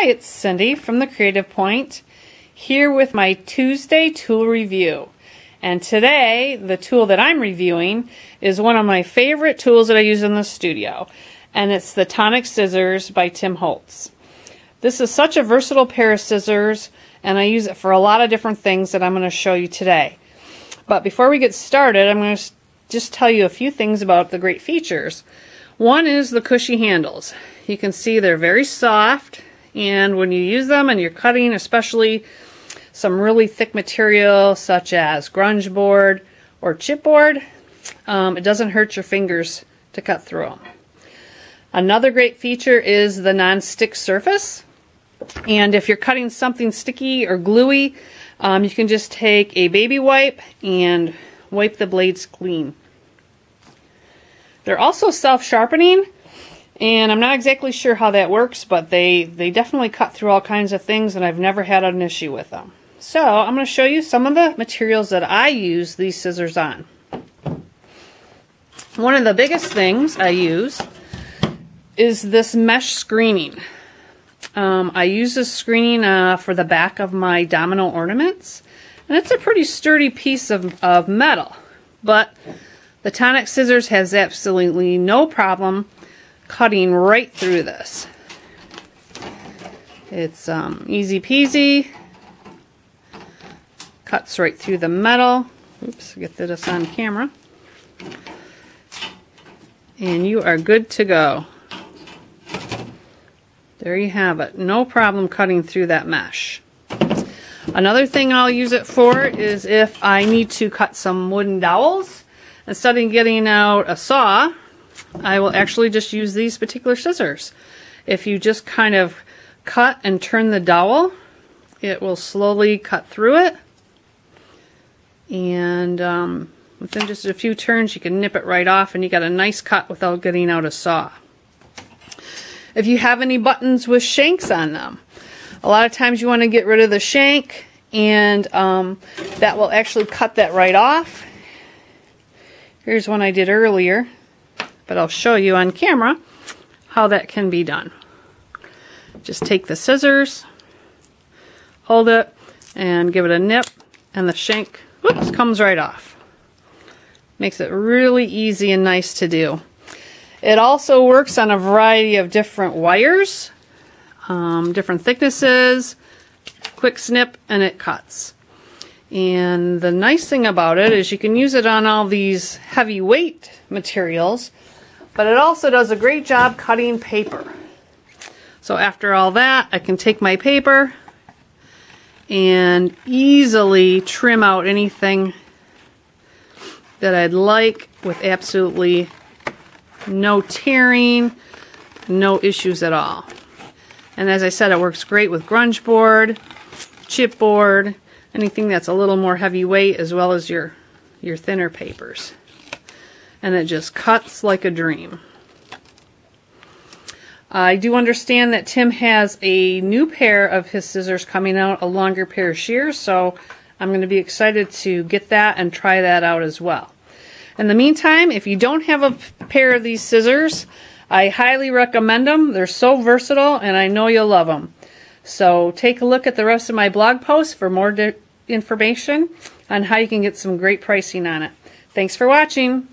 Hi, it's Cindy from The Creative Point, here with my Tuesday tool review. And today, the tool that I'm reviewing is one of my favorite tools that I use in the studio, and it's the Tonic scissors by Holtz. This is such a versatile pair of scissors, and I use it for a lot of different things that I'm going to show you today. But before we get started, I'm going to just tell you a few things about the great features. One is the cushy handles. You can see they're very soft, and when you use them and you're cutting, especially some really thick material such as grunge board or chipboard, it doesn't hurt your fingers to cut through them. Another great feature is the non-stick surface, and if you're cutting something sticky or gluey, you can just take a baby wipe and wipe the blades clean. They're also self-sharpening, and I'm not exactly sure how that works, but they definitely cut through all kinds of things, and I've never had an issue with them. So I'm going to show you some of the materials that I use these scissors on. One of the biggest things I use is this mesh screening. I use this screening for the back of my domino ornaments, and it's a pretty sturdy piece of metal, but the Tonic scissors has absolutely no problem cutting right through this. It's easy peasy, cuts right through the metal. Oops, get this on camera. And you are good to go. There you have it. No problem cutting through that mesh. Another thing I'll use it for is if I need to cut some wooden dowels. Instead of getting out a saw, I will actually just use these particular scissors. If you just kind of cut and turn the dowel, it will slowly cut through it. And within just a few turns, you can nip it right off, and you got a nice cut without getting out a saw. If you have any buttons with shanks on them, a lot of times you want to get rid of the shank, and that will actually cut that right off. Here's one I did earlier, but I'll show you on camera how that can be done. Just take the scissors, hold it, and give it a nip, and the shank, whoops, comes right off. Makes it really easy and nice to do. It also works on a variety of different wires, different thicknesses, quick snip, and it cuts. And the nice thing about it is you can use it on all these heavyweight materials, but it also does a great job cutting paper. So after all that, I can take my paper and easily trim out anything that I'd like with absolutely no tearing, no issues at all. And as I said, it works great with grunge board, chipboard, anything that's a little more heavyweight, as well as your thinner papers. And it just cuts like a dream. I do understand that Tim has a new pair of his scissors coming out, a longer pair of shears, so I'm going to be excited to get that and try that out as well. In the meantime, if you don't have a pair of these scissors, I highly recommend them. They're so versatile, and I know you'll love them. So take a look at the rest of my blog posts for more information on how you can get some great pricing on it. Thanks for watching.